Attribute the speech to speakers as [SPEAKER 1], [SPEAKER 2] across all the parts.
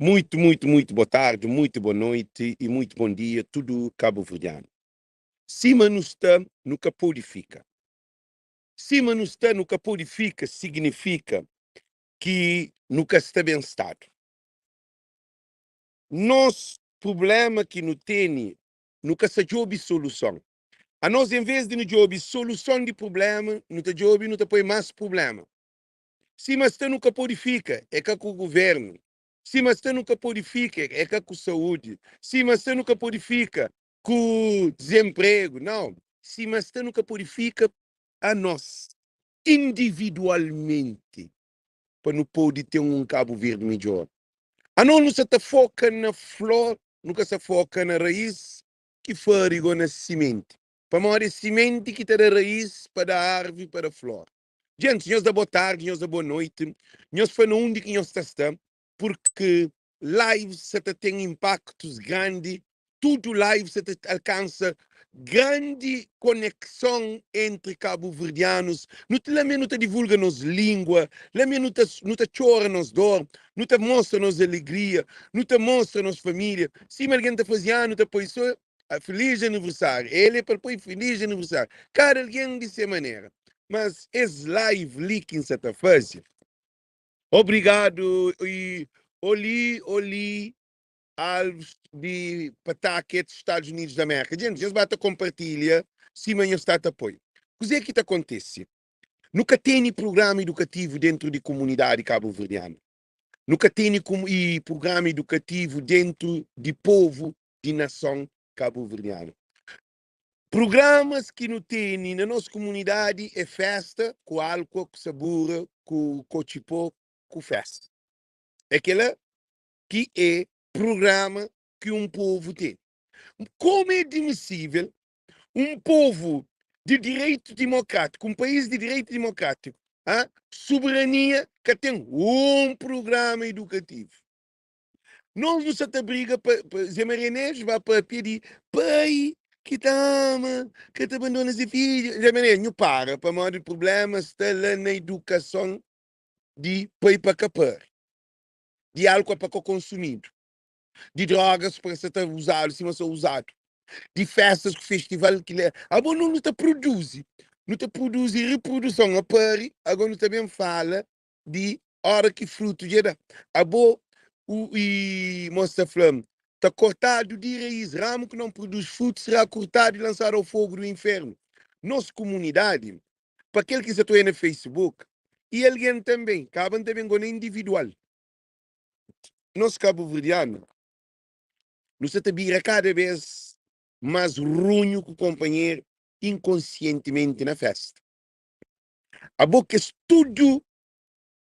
[SPEAKER 1] Muito boa tarde, muito boa noite e muito bom dia, tudo cabo-verdiano. Cima no está, nunca purifica. Cima no está, nunca purifica significa que nunca está bem estado. Nosso problema que não tem, nunca se jobe solução. A nós, em vez de não jobe solução de problema, não te jobe, não te põe mais problema. Se mas você nunca purifica, é com o governo. Se mas você nunca purifica, é com a saúde. Se mas você nunca purifica, com o desemprego. Não. Se mas você nunca purifica, a nós, individualmente, para não poder ter um Cabo Verde melhor. A não se foca na flor, nunca se foca na raiz, que farigo na semente. Para morrer semente que tem a raiz para a árvore, para a flor. Gente, nós da boa tarde, nós da boa noite, nós falamos onde que nós estamos, porque live se tem impactos grandes, tudo live se alcança grande conexão entre cabo-verdianos, não te divulga nos língua, não te chora nos dor, não te mostra nos alegria, não te mostra nos família. Se alguém te faz ano, te põe só feliz aniversário, ele é para pôr feliz aniversário. Cada alguém dessa maneira. Mas esse live leaking se está fazendo. Obrigado e oli aos de pataque dos Estados Unidos da América. Gente, já bata compartilha, cima e está apoio. O que é que acontece? Nunca tem programa educativo dentro de comunidade cabo-verdiana. Nunca tem programa educativo dentro de povo de nação cabo-verdiana. Programas que não tem na nossa comunidade é festa, com álcool, com sabor, com cochipó, com festa. É aquela que é programa que um povo tem. Como é admissível um povo de direito democrático, um país de direito democrático, soberania, que tem um programa educativo? Nós não se briga para Zé Maria Neves vai para pedir pai que tama, que te abandona seu filho. Zé Maria não para maior problema está lá na educação de pai para capar, de álcool para consumido, de drogas para ser usado, se não ser usado, de festas, festival que é. Agora não te produz, reprodução a pari, agora não também fala de hora que fruto gera. Agora e mostra flame. Está cortado de raiz, ramo que não produz fruto será cortado e lançado ao fogo do inferno. Nossa comunidade, para aquele que se atua no Facebook, e alguém também, cabem também com individual. Nosso cabo-verdiano, nos vira cada vez mais ruim que o companheiro inconscientemente na festa. A boca é tudo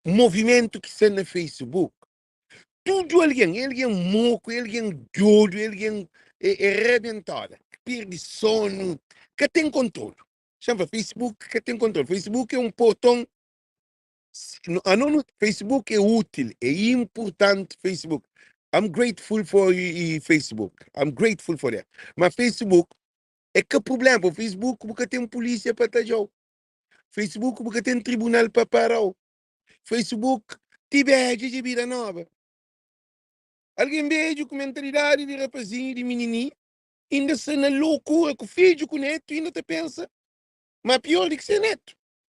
[SPEAKER 1] movimento que está no Facebook. Tudo alguém moco, alguém doido, alguém arrebentado, que perde sono, que tem controle. Chama Facebook que tem controle. Facebook é um portão. Facebook é útil, é importante. Facebook. I'm grateful for Facebook. I'm grateful for that. Mas Facebook é que o problema. O Facebook porque tem polícia para tajar. Facebook porque tem tribunal para parar. Facebook tiver de vida nova. Alguém veja com mentalidade de rapazinho, de menininho, ainda se na loucura com o filho, com o neto, ainda te pensa, mas pior do que ser neto.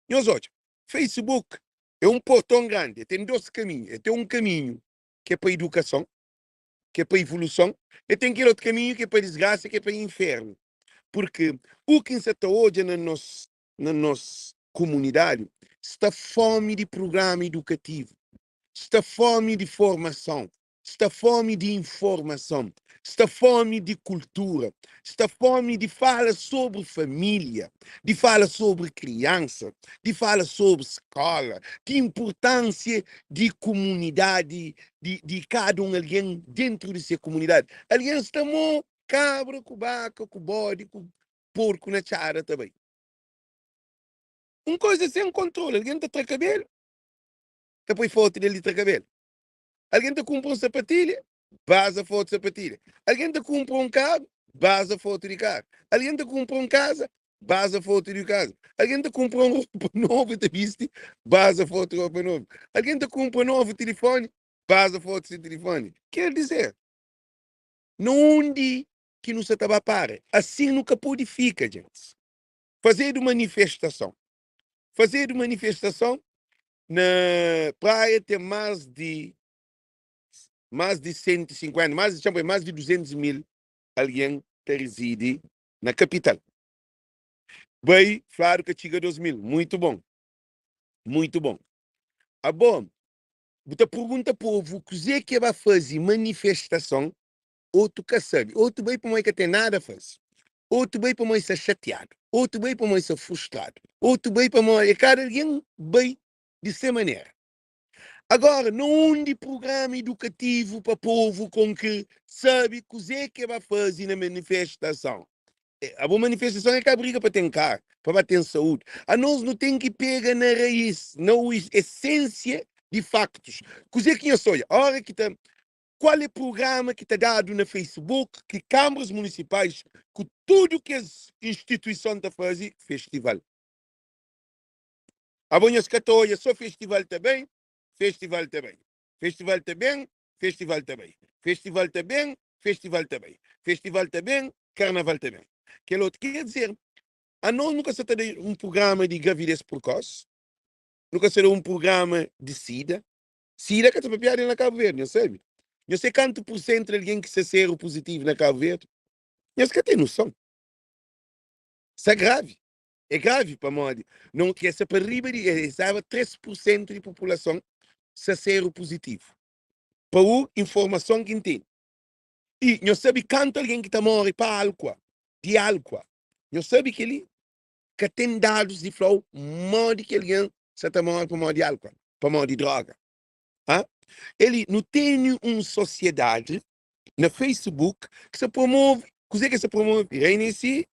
[SPEAKER 1] Nós olha, Facebook é um portão grande, tem dois caminhos. Tem um caminho que é para a educação, que é para a evolução, e tem aquele outro caminho que é para a desgraça, que é para o inferno. Porque o que se está hoje na nossa comunidade está fome de programa educativo, está fome de formação, está fome de informação, está fome de cultura, está fome de falar sobre família, de falar sobre criança, de falar sobre escola, de importância de comunidade, de cada alguém dentro de sua comunidade. Alguém está com cabra, com vaca, com bode, com porco na chara também. Uma coisa sem controle, alguém está cabelo, depois foto dele de cabelo. Alguém te compra uma sapatilha, vaza foto de sapatilha. Alguém te compra um carro, vaza foto de carro. Alguém te compra uma casa, vaza foto de casa. Alguém te compra uma roupa nova, te viste, vaza foto de roupa nova. Alguém te compra um novo telefone, Passa foto sem telefone. Quer dizer, não onde que não se para. Assim nunca purifica, gente. Fazer uma manifestação. Fazer uma manifestação na praia tem mais de 150, mais de 200 mil alguém que reside na capital. Bem, claro que chega a 2 mil. Muito bom. Muito bom. Ah, bom. Você pergunta ao povo o que é que vai fazer manifestação, outro que sabe. Outro bem para mim que tem nada a fazer. Outro bem para mim ser chateado. Outro bem para mim ser frustrado. Outro bem para mim. Cada alguém bem dessa maneira. Agora, não de programa educativo para o povo com que sabe o que é que vai fazer na manifestação. A boa manifestação é que a briga para ter carro, para ter saúde. A nós não tem que pegar na raiz, na essência de factos. Coisa que eu sou, a hora que tá, qual é o programa que está dado no Facebook, que câmaras municipais, com tudo que as instituições estão fazendo, festival. A bonha escatoia, só festival também, festival também. Festival também, festival também. Festival também, festival também. Festival também, carnaval também. Que outro quer dizer, a nós nunca se tem um programa de gravidez precoce, nunca será um programa de SIDA. SIDA que está piada na Cabo Verde, não sabe? Eu sei quanto por cento de alguém que se ser positivo na Cabo Verde. Eu sei que tem noção. Isso é grave. É grave para nós. Não que essa para riba de 13% de população se ser positivo. Para a informação que tem. E eu sei quanto alguém que está morrendo para álcool, de álcool. Eu sei que ele que tem dados de flow, modo que alguém se está morrendo para modo de álcool, para modo de droga. Ah? Ele não tem uma sociedade no Facebook que se promove. O que se promove? Hennessy,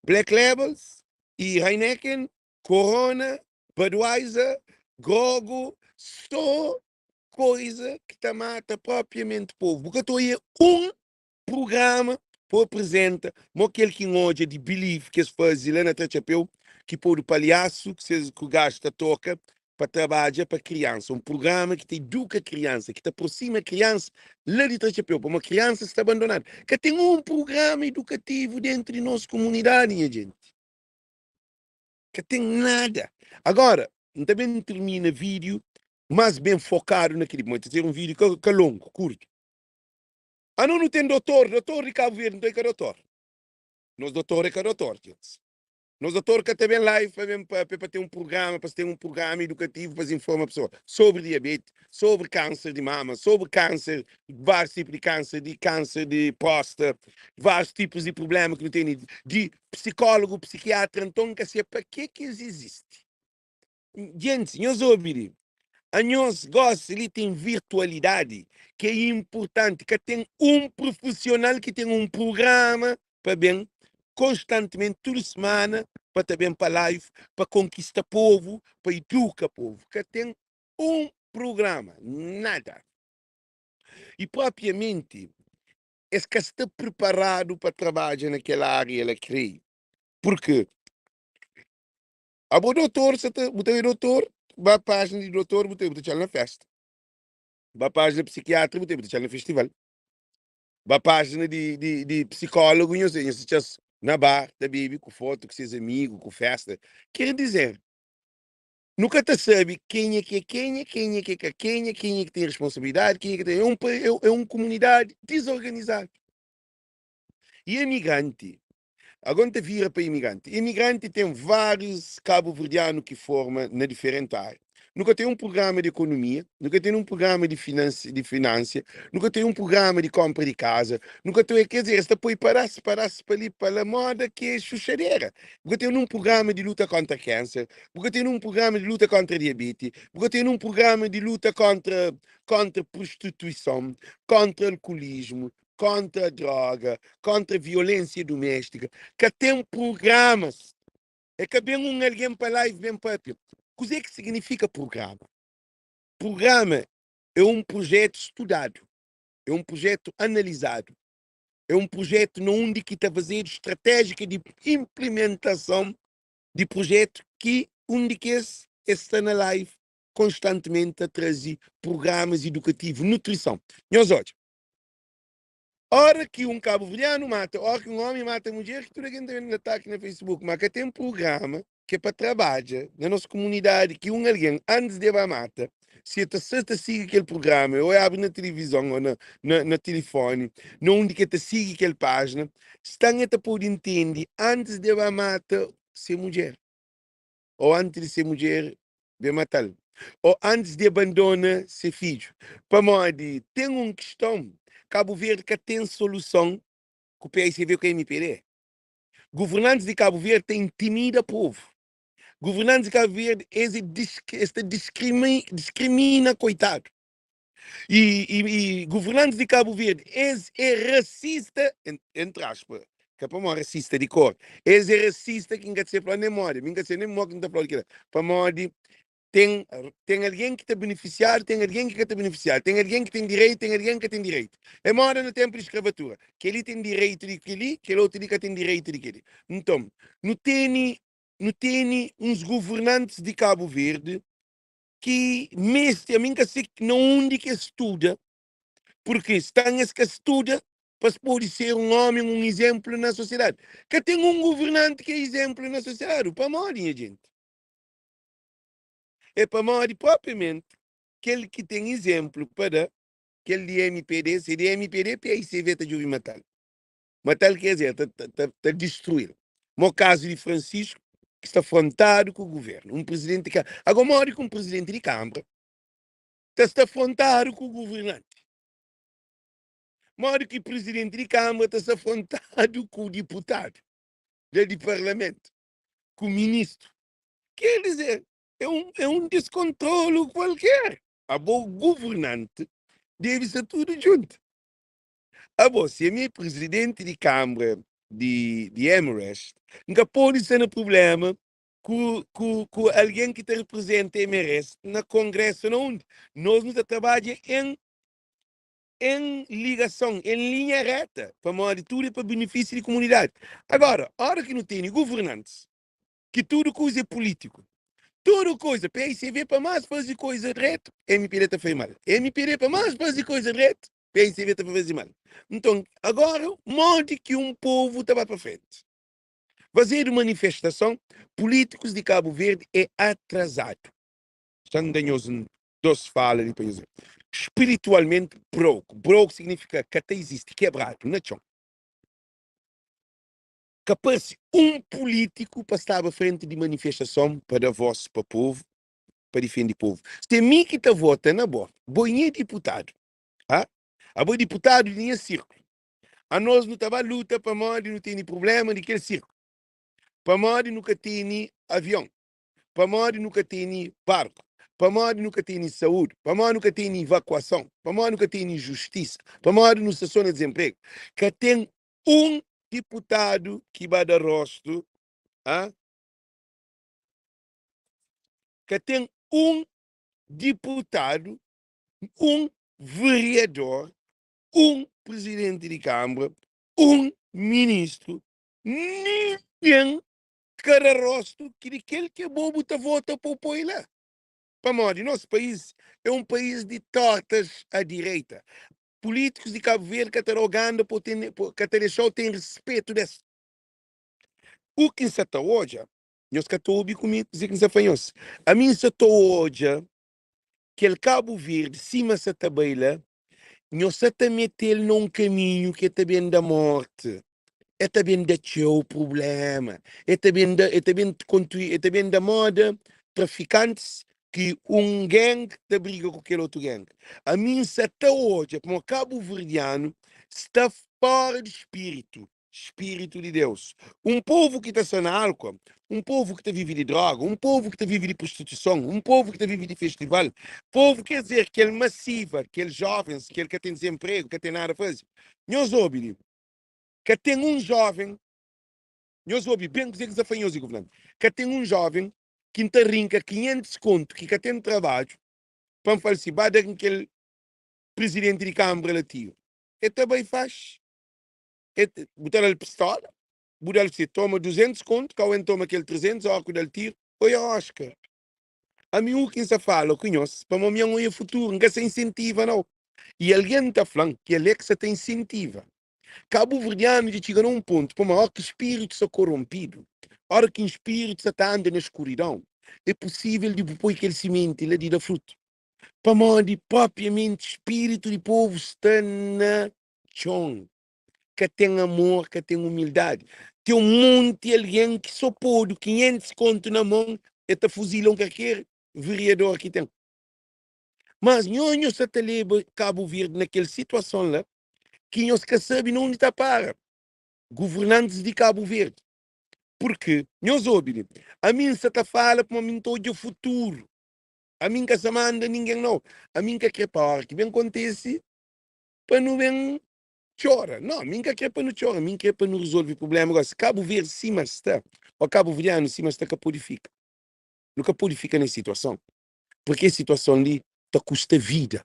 [SPEAKER 1] Black Labels e Heineken, Corona, Budweiser, Grogo, só coisa que está mata propriamente o povo. Porque estou aí programa para apresentar, mas aquele que hoje de believe que se faz lá na Trachapeu, que pôr o palhaço que o gasta toca para trabalhar para criança. Um programa que te educa a criança, que te aproxima a criança lá de Trachapeu, para uma criança está abandonada. Que tem um programa educativo dentro de nossa comunidade, minha gente. Que tem nada. Agora, também termina vídeo mais bem focado naquele momento. Ter um vídeo que é longo, curto. Ah, não tem doutor de Cabo Verde, não tem que doutor. Nós doutor é que doutor, gente. Nós doutor que também live para ter um programa, para ter um programa educativo para informar a pessoa sobre diabetes, sobre câncer de mama, sobre câncer, vários tipos de câncer de próstata, vários tipos de problemas que não tem, de psicólogo, psiquiatra, então que se para que existe? Gente, nós ouvimos. A nós gosta de tem virtualidade, que é importante, que tem um profissional que tem um programa para bem, constantemente, toda semana, para também para live, para conquistar povo, para educar povo, que tem um programa, nada. E propriamente, é que está preparado para trabalhar naquela área, ela crê. Porque a boa doutor, o doutor, vai a página de doutor, você na festa. Vai a página de psiquiatra, você no festival. Vai a página de psicólogo, não sei na bar, da Bibi, com foto, com seus amigos, com festa. Quer dizer, nunca te sabe quem é que é quem, quem é que é quem, quem é que tem responsabilidade, quem é que tem. É uma comunidade desorganizada. E imigrante. Agora te vira para imigrante. Imigrante tem vários cabo-verdianos que formam na diferente área. Nunca tem um programa de economia, nunca tem um programa de finança, nunca tem um programa de compra de casa, nunca tem, quer dizer, está para ali para a moda que é chuchadeira. Nunca tem um programa de luta contra câncer, nunca tem um programa de luta contra diabetes, nunca tem um programa de luta contra prostituição, contra alcoolismo, contra a droga, contra a violência doméstica, que tem programas. É que vem alguém para lá e vem para aqui. O que é que significa programa? Programa é um projeto estudado, é um projeto analisado, é um projeto onde que está fazendo estratégica de implementação de projeto que onde que está na live constantemente a trazer programas educativos, nutrição. Nós olha, hora que um cabo-verdiano mata, hora que um homem mata a mulher, que tudo aqui tem ataque no Facebook, mas que tem um programa que é para trabalhar na nossa comunidade, que alguém, antes de matar, se você siga aquele programa, ou abre na televisão, ou na telefone, não onde que te siga aquela página, estão a poder entender, antes de matar, ser mulher. Ou antes de ser mulher, de matar. Ou antes de abandonar ser filho. Para modo, tem uma questão, Cabo Verde que tem solução, que o PSV com a MPD. Governantes de Cabo Verde têm intimida o povo. Governantes de Cabo Verde discrimina coitado. E governantes de Cabo Verde é racista, entre aspas, que é para uma racista de cor, é racista que não ser para a memória, não ser nem morre que não está falando para modo tem alguém que está beneficiado, tem alguém que está beneficiado, tem alguém que tem direito, tem alguém que tem direito. É mora no tempo de escravatura, que ele tem direito de aquele, que ele outro que tem direito de aquele. Então, não tem uns governantes de Cabo Verde que, mesmo a mim que sei que não onde que estuda, porque estão as que estuda para poder ser um homem, um exemplo na sociedade. Que tem um governante que é exemplo na sociedade, para morrer, gente. É para morrer propriamente aquele que tem exemplo para aquele de MPD, se de MPD, PICV está de matar. Matar quer dizer, está destruir. No caso de Francisco, que está afrontado com o governo. Um presidente que. Agora, morre com um presidente de Câmara, está afrontado com o governante. Morre que o presidente de Câmara está afrontado com o deputado do Parlamento, com o ministro. Quer dizer, é um descontrole qualquer. A boa governante deve ser tudo junto. Se é meu presidente de Câmara de Emirates, nunca pode ser um problema com alguém que te representa Emirates no Congresso, onde nós nos trabalhamos em ligação, em linha reta, para modo tudo para benefício da comunidade. Agora, a hora que não tem governantes, que tudo coisa é político, tudo coisa, PSV para mais fazer coisa reto, MPD está fazendo mal. MPD para mais fazer coisa reto, PSV está fazendo mal. Então, agora, monte que um povo estava para frente. Fazer manifestação, políticos de Cabo Verde é atrasado. Estão dando duas falas de país. Espiritualmente broke. Broke significa que até existe, quebrado, não é chão. Capaz um político para estar à frente de manifestação para a voz, para o povo, para defender o povo. Se mim que está votando na boa, boinha deputado. Ah? A boa deputado tinha círculo. A nós não estava luta para morrer, não tem problema daquele círculo. Para morrer nunca tem avião. Para morrer nunca tem barco. Para morrer nunca tem saúde. Para morrer nunca tem evacuação. Para morrer nunca tem justiça. Para morrer não se de desemprego. Que tem um deputado que vai dar rosto, ah? Que tem um deputado, um vereador, um presidente de Câmara, um ministro, ninguém cara rosto que aquele que é bobo te vota para o lá. Para morrer, nosso país é um país de tortas à direita. Políticos de Cabo Verde que estão rogando que deixou tem respeito desse. O que se está hoje, nós que estou comigo, dizer que se fanhos. A mim se está hoje, que o Cabo Verde, cima se tabela, nós se está metendo num caminho que é também da morte. É também da o problema. É também da moda traficantes que um gangue da briga com aquele outro gangue. A mim, se até hoje, como Cabo Verdeano, está fora de espírito. Espírito de Deus. Um povo que está sem álcool, um povo que está vive de droga, um povo que está vive de prostituição, um povo que está vive de festival, povo quer dizer que ele massiva, aqueles jovens, que ele que tem desemprego, que tem nada a fazer. Nós ouvimos que tem um jovem, nós ouvimos bem que você foi governante, que tem um jovem que interrinca 500 conto, que tem trabalho, para participar daquele presidente de Câmara relativo. E também faz. Botar ele pistola, botar ele toma 200 conto, que alguém toma aquele 300, ou que ele tira, oi Oscar. A mim o que se fala com nós, para mim é um futuro, nunca se incentiva não. E alguém está falando que ele é que se te incentiva. Cabo Verdeano de chegar a um ponto, para maior que o espírito se corrompido, a hora que o espírito se está andando na escuridão, é possível de depois que ele semente, ele dá fruto. Para mim, propriamente, espírito de povo está na chão, que tem amor, que tem humildade. Tem um monte de alguém que só pôde 500 conto na mão e te fuzilam qualquer vereador que tem. Mas nós se te leva Cabo Verde naquela situação lá, que nós que sabem onde está para. Governantes de Cabo Verde. Porque nós ouvimos, a mim se te fala para mim todo o futuro. A mim que se manda ninguém não. A mim que quer para que bem acontece, para não bem chora. Não, a mim que quer para não chora, a mim que é para não resolver o problema. Agora, se Cabo Verde cima está, ou Cabo Verdeano cima está, que purifica. Nunca purifica na situação. Porque a situação ali te custa vida.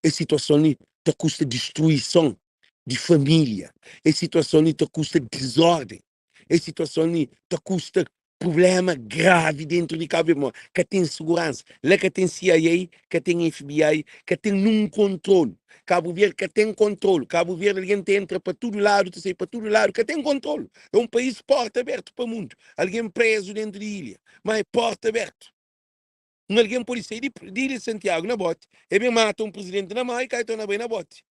[SPEAKER 1] A situação ali te custa destruição de família. A situação ali te custa desordem. A situação ali te custa problema grave dentro de Cabo Verde. Que tem segurança. Lá que tem CIA, que tem FBI, que tem um controle. Cabo Verde que tem controle. Cabo Verde alguém entra para todo lado, sai para todo lado, que tem controle. É um país porta aberta para o mundo. Alguém preso dentro de ilha, mas é porta aberta. Alguém pode sair de Ilha de Santiago na bote, e bem mata um presidente na mão e cai na bem na bote.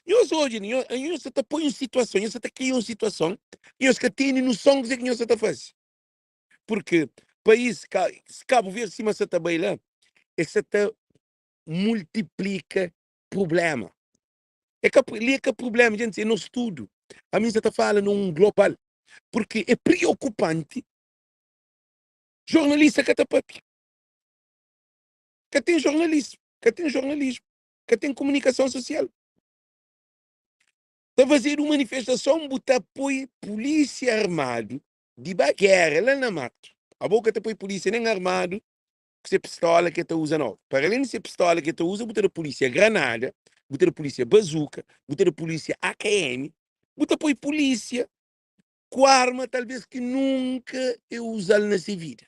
[SPEAKER 1] Nós hoje, nós se põe em situação, nós se cria uma situação, nós que tem noção do que nós se faz. Porque país, se Cabo Verde cima se bem lá, se multiplica problema. É que problema, gente, é no estudo. A mim se fala num global. Porque é preocupante jornalista que está que tem jornalismo, que tem comunicação social. Está a fazer uma manifestação, botar apoio polícia armado, de guerra lá na mato. A boca te põe polícia nem armado, que se pistola que te usa não. Para além de ser pistola que te usa, botar a polícia granada, botar a polícia bazuca, botar a polícia AKM, botar apoio polícia com arma talvez que nunca eu usar nessa vida.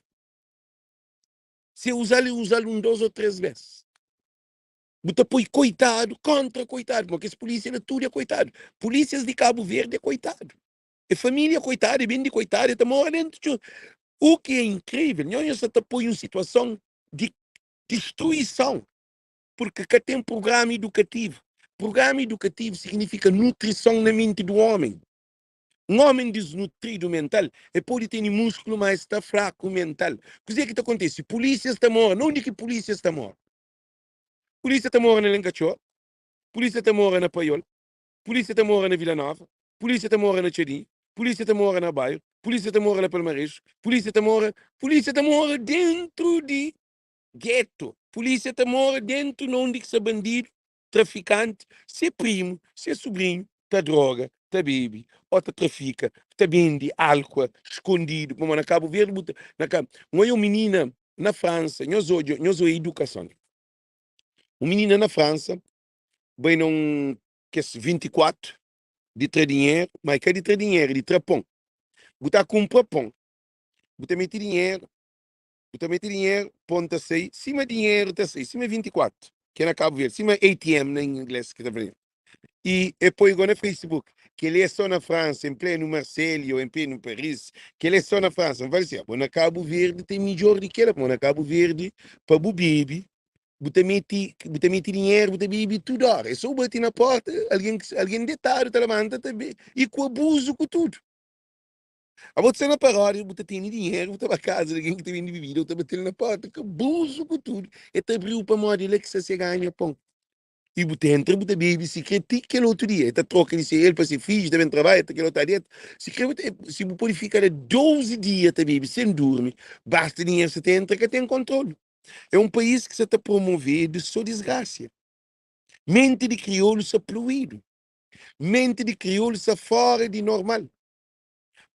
[SPEAKER 1] Se eu usar um, 2 ou 3 vezes. Bota põe coitado, contra coitado, porque esse polícia é tudo é coitado. Polícias de Cabo Verde é coitado. É família coitada, é bem de coitado, é mora dentro. O que é incrível, nós se põe em situação de destruição, porque cá tem programa educativo. Programa educativo significa nutrição na mente do homem. Um homem desnutrido mental, pode ter músculo, mas está fraco mental. O que é que acontece? Polícia está morta. Onde que polícia está morta? Polícia está morta na Lencachó. Polícia está morta na Paiol. Polícia está morta na Vila Nova. Polícia está morta na Tchadim. Polícia está morta na Bairro. Polícia está morta na Palmares. Polícia está morta dentro de gueto. Polícia está morta dentro de onde que se bandido, traficante, se primo, se sobrinho, tá droga, tá bebe, ou tá trafica, tá vende álcool escondido, como na Cabo Verde, na Cabo. Uma menina na França, nós hoje educação. Uma menina na França, bem num que é 24 de ter dinheiro, mas que de ter dinheiro, de trapão. Botar compra pão. Botar meter dinheiro, ponta 6, cima dinheiro, tá 6, cima 24, que é na Cabo Verde, cima ATM na inglês, que tá vendo. E depois agora no Facebook, que ele é só na França, em pleno Marseille ou em pleno Paris, que ele é só na França, não vai dizer, na Cabo Verde tem melhor do que ela, na Cabo Verde, para o bebê, botar meter dinheiro, botar bebê tudo hora. É só bater na porta, alguém detalhe, te levanta, e com abuso com tudo. A você na paródia, você tem dinheiro, você vai a casa, alguém que tem bebida, você batendo na porta, que abuso com tudo. E te abriu para morrer, ele que você ganha pão. E você entra, você bebe, se critica aquele outro dia, você troca de ele para ser filho, também trabalha, aquele outro dia. Se você pode ficar 12 dias, você bebe, sem dormir, basta dinheiro, você entra, que tem controle. É um país que você está promovendo sua desgraça. Mente de crioulo está fluido. Mente de crioulo está fora de normal.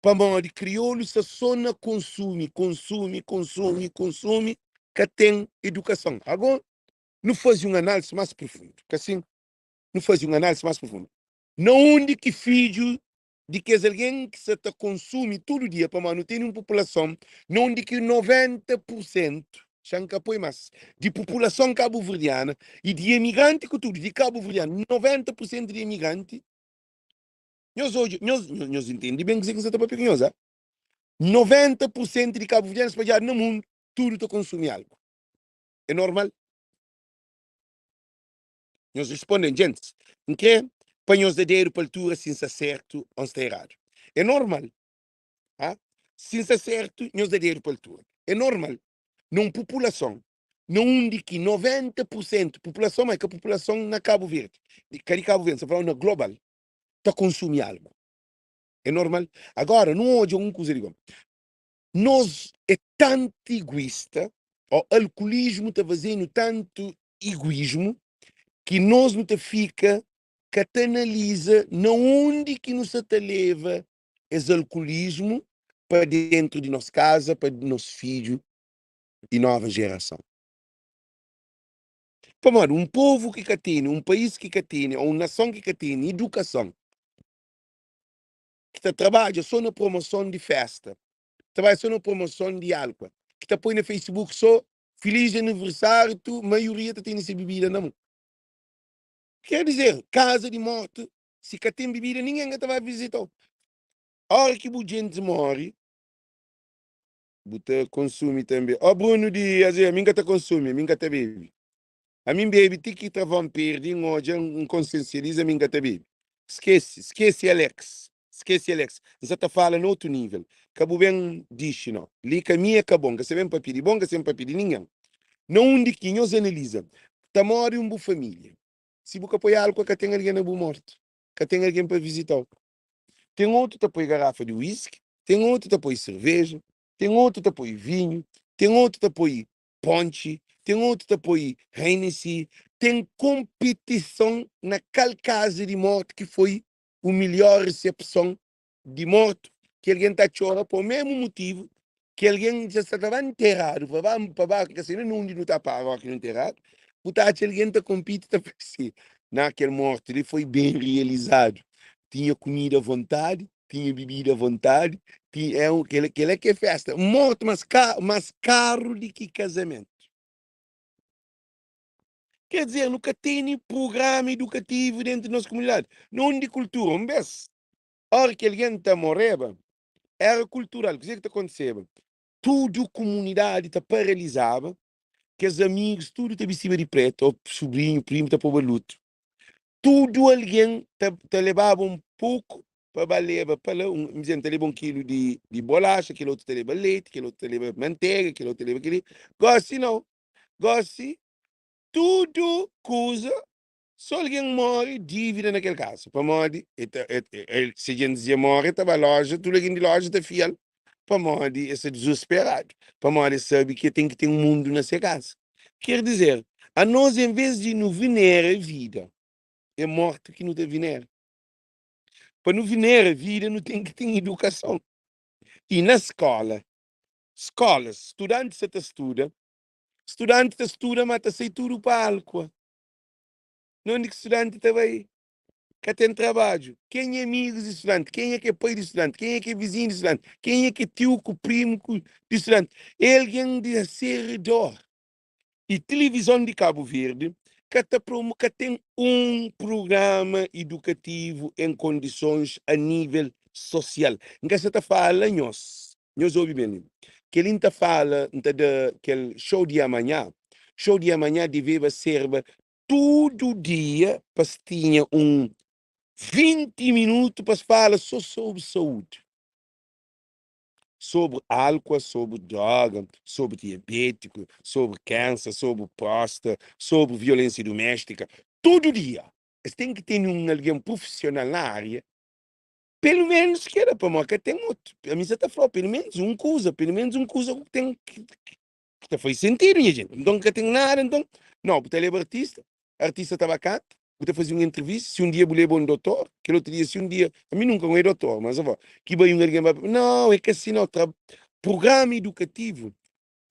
[SPEAKER 1] Para de crioulo se só consome, que tem educação. Agora, não faz uma análise mais profunda. Que assim, não faz uma análise mais profunda. Não onde que filho de que alguém que se consome todo dia para manter uma população, não onde que 90% Xanca põe mais. De população cabo-verdiana e de imigrante que tudo, de cabo-verdiano, 90% de imigrante, nós hoje, nós entendemos bem que você está para pegar, 90% de cabo-verdianos espalhados no mundo, tudo está consumindo algo. É normal? Nós respondemos, gente, em que panhos de dinheiro para a altura, se está certo ou está errado. É normal. Ah? Se está certo, nós dá dinheiro para a altura. É normal. Não população. Não indique 90% população, mas que a população na Cabo Verde. De Cabo Verde, se fala na global, está consumindo algo. É normal. Agora, não hoje um coisa de nós é tanto egoísta, o alcoolismo está fazendo tanto egoísmo, que nós não te fica, que te analisa na onde que nos te leva esse alcoolismo para dentro de nossa casa, para nosso filho e nova geração. Para um povo que tem, um país que tem, ou uma nação que tem educação, que trabalha só na promoção de festa, trabalha só na promoção de álcool, que põe no Facebook só feliz aniversário, a maioria tem essa bebida na mão. Quer dizer, casa de morte, se tem bebida, ninguém vai visitar. A hora que o gente morre, você consome também. Ó, Bruno Dias, a mim que consome, a mim que bebe. A mim bebe, tem que travar perder, hoje, consciencializa, a mim que bebe. Esquece, Alex. Esquece, Alex. Você está falando em outro nível. Cabo bem, diz, não. Lica minha, que bom, que você vem para pedir, bom, que você vem para pedir, ninguém. Não onde que nós analisa. Tá morre uma boa família. Se você apoiar algo, que tem alguém na boa morte. Que tem alguém para visitar. Tem outro que apoia garrafa de whisky, tem outro que apoia cerveja, tem outro que apoia vinho, tem outro que apoia ponche, tem outro que apoia Hennessy. Tem competição naquela casa de morte que foi a melhor recepção de morte, que alguém está chorando por o mesmo motivo que alguém já estava enterrado, para que assim, não está para aqui enterrado, portanto, alguém está competindo, naquele morte, ele foi bem realizado. Tinha comida à vontade, tinha bebida à vontade, tinha, aquele que é festa. Morte mais caro do que casamento. Quer dizer, nunca tem programa educativo dentro da nossa comunidade. Não de cultura, um vez. A hora que alguém está morrendo, era cultural. O que está acontecendo? Tudo a comunidade está paralisada, que os amigos, tudo está vestido de preto, o sobrinho, o primo está por luto. Tudo alguém te levava um pouco para levar para um, te leva 1 quilo de bolacha, aquele outro te leva leite, aquele outro te leva manteiga, aquele outro te leva aquele. Gosto não. Gosto, tudo coisa, só alguém morre, dívida naquele caso. Para morrer, se a gente dizia morre, estava loja, tudo alguém de loja está fiel. Para morrer, esse é desesperado. Para morrer, sabe que tem que ter um mundo nessa casa. Quer dizer, a nós, em vez de nos venerar a vida, é morte que não te venera. Para não venerar a vida, não tem que ter educação. E na escolas, estudante estuda, mas está tudo para álcool. Não é que estudante também, que tem trabalho. Quem é amigo de estudante? Quem é que é pai de estudante? Quem é que é vizinho de estudante? Quem é que é tio, primo de estudante? Alguém de ser redor. E televisão de Cabo Verde, que tem um programa educativo em condições a nível social. Então, você está falando, nós ouvimos bem, que ele está falando daquele show de amanhã devia ser todo dia, para tinha 20 minutos para falar só sobre saúde. Sobre álcool, sobre droga, sobre diabético, sobre câncer, sobre próstata, sobre violência doméstica. Todo dia. Você tem que ter alguém profissional na área. Pelo menos que era para mim, que tem outro. A mim você está falando, pelo menos um coisa que tem que faz sentido, minha gente. Então, que tem nada, então. Não, porque ele é artista estava cá, você fazia uma entrevista, se um dia eu levo um doutor, que outro dia, se um dia, a mim nunca é doutor, mas eu vou, que vai alguém, não, é que assim, não, programa educativo,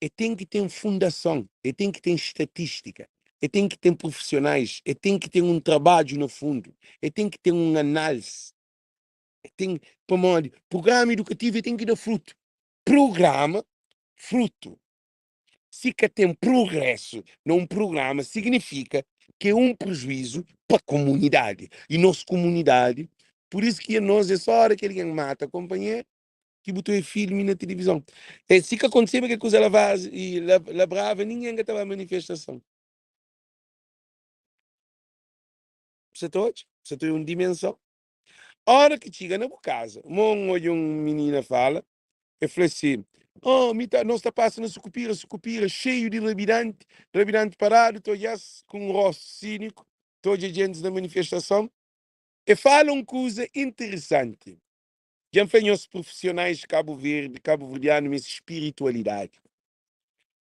[SPEAKER 1] e tem que ter fundação, e tem que ter estatística, e tem que ter profissionais, e tem que ter um trabalho no fundo, e tem que ter uma análise, e tem, programa educativo, e tem que dar fruto. Programa, fruto. se que tem progresso num programa, significa que é um prejuízo para a comunidade. E nossa comunidade, por isso que nós, é só hora que alguém mata a companhia, que botou filme na televisão. É se que aconteceu que coisa ela e la brava, ninguém que estava manifestação. Você tem uma dimensão. A hora que chega na casa, um menina fala, eu falei assim, oh, nós está passando sucupira, cheio de revirante parado, estou com um rosto cínico, estou de gente da manifestação, e fala uma coisa interessante. Já foi os profissionais de Cabo Verde, cabo-verdiano, mas espiritualidade.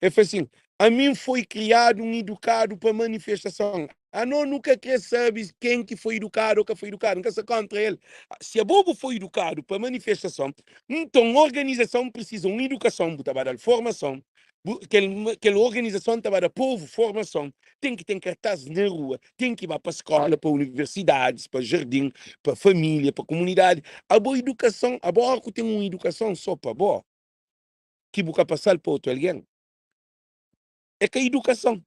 [SPEAKER 1] Eu falei assim, a mim foi criado um educado para manifestação. A nós nunca quer saber quem que foi educado ou que foi educado, nunca se contra ele. Se a bobo foi educado para manifestação, então a organização precisa de uma educação, para dar formação, aquela organização para dar povo formação, tem que ter cartazes na rua, tem que ir para a escola, para universidades, para jardim, para família, para comunidade. A boa educação, a boa tem uma educação só para boa, que busca passar para outro alguém. É que a educação.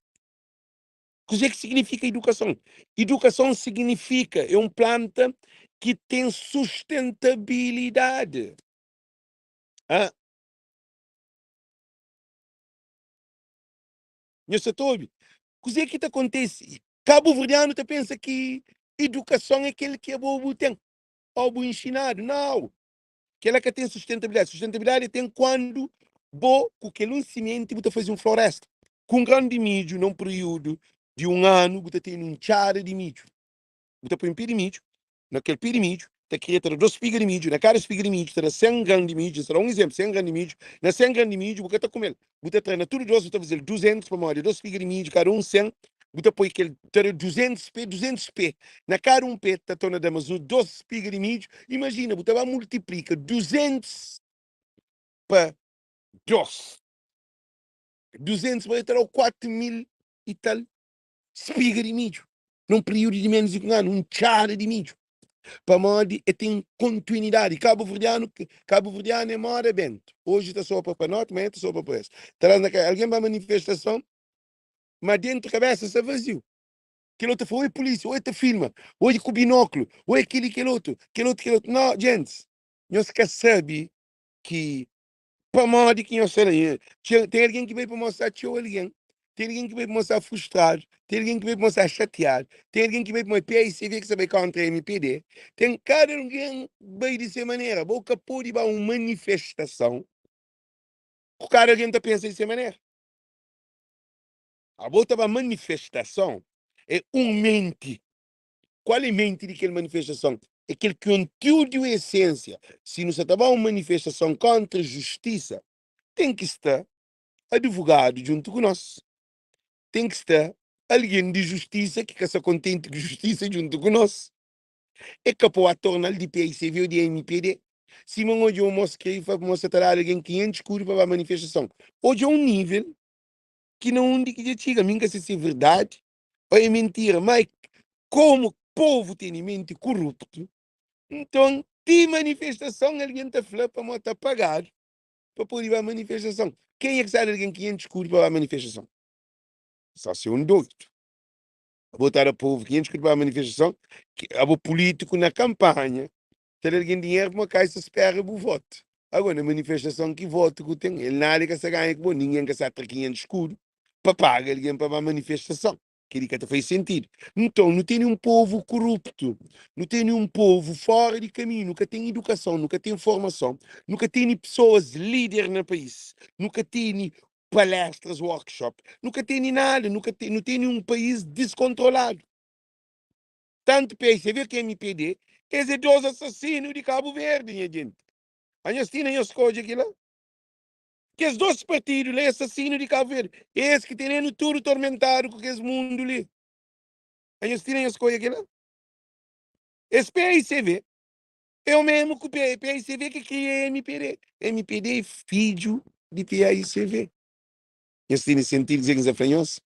[SPEAKER 1] O que é que significa educação? Educação significa, é um planta que tem sustentabilidade. Ah, meu setor, o que é que acontece? Cabo Verdeano te pensa que educação é aquele que é bobo tem, ou bom ensinado. Não. Aquela que tem sustentabilidade. Sustentabilidade tem quando com aquele cimento você faz uma floresta. Com um grande mídio, num período de um ano, você tem um chara de mídio. Você põe um pé de mídio, naquele pé de mídio, você cria 2 espigas de mídio, na cada espiga de mídio, terá 100 gramas de mídio, será um exemplo, 100 gramas de mídio, na 100 gramas de mídio, você está comendo. Você treina tudo, você está fazendo 200 para moda, 2 espigas de mídio, cada um 100, você põe aquele, terá 200 pé, na cada um pé, está tornando mais 2 espigas de mídio, imagina, você vai multiplicar 200 para 2. 200 vai ter 4.000 e tal espigas de mídio, num período de menos de um ano, um chara de mídio. Para modo e tem continuidade. Cabo Verdeano é maior evento. Hoje está só para norte, amanhã está só para oeste. Alguém vai manifestação, mas dentro da cabeça está vazio. Que outro foi polícia, ou te filma, ou com binóculo, ou aquele, aquele outro. Não, gente, nós quer saber que para modo que eu sei, tem alguém que veio para mostrar que alguém. Tem alguém que veio para mostrar frustrado. Tem alguém que veio para mostrar chateado. Tem alguém que veio para mostrar PICV que sabe contra a MPD. Tem cada alguém veio dessa maneira. Boca pode ir para uma manifestação. O cara alguém está pensando dessa maneira. A boca para manifestação é mente. Qual é a mente daquela manifestação? É aquele conteúdo e essência. Se não se está uma manifestação contra a justiça, tem que estar advogado junto com nós. Tem que estar alguém de justiça que está contente com justiça junto com nós. É capaz de tornar de PICV ou de MPD. Se não hoje eu mostro mostrar alguém 500 curvas para a manifestação. Hoje é um nível que não é que diga, minha se é verdade ou é mentira, mas como o povo tem mente corrupto, então de manifestação alguém está falando para estar pagado para poder ir à manifestação. Quem é que sabe alguém 500 curvas para a manifestação? Só se um doido. Botar a povo 500 para a manifestação, o político na campanha, ter alguém dinheiro para uma caixa espera o voto. Agora, na manifestação que voto que tem, ele nada que se ganha, que ninguém que se atra 500 escuro para pagar alguém para a manifestação. Que que faz sentido. Então, não tem um povo corrupto, não tem um povo fora de caminho, nunca tem educação, nunca tem formação, nunca tem pessoas líderes no país, nunca tem palestras, workshop, nunca tem nada, não tem um país descontrolado. Tanto PSV que MPD, esses 2 assassinos de Cabo Verde, minha gente. A gente tem as coisas aqui lá. Que os 2 partidos, lá, assassinos de Cabo Verde, esses que têm tudo tormentado com esse mundo ali. A gente tem as coisas aqui lá. Esse PICV é o mesmo que o PICV que cria MPD. MPD é filho de PICV. Isso tem sentido dizer que é flanhoso?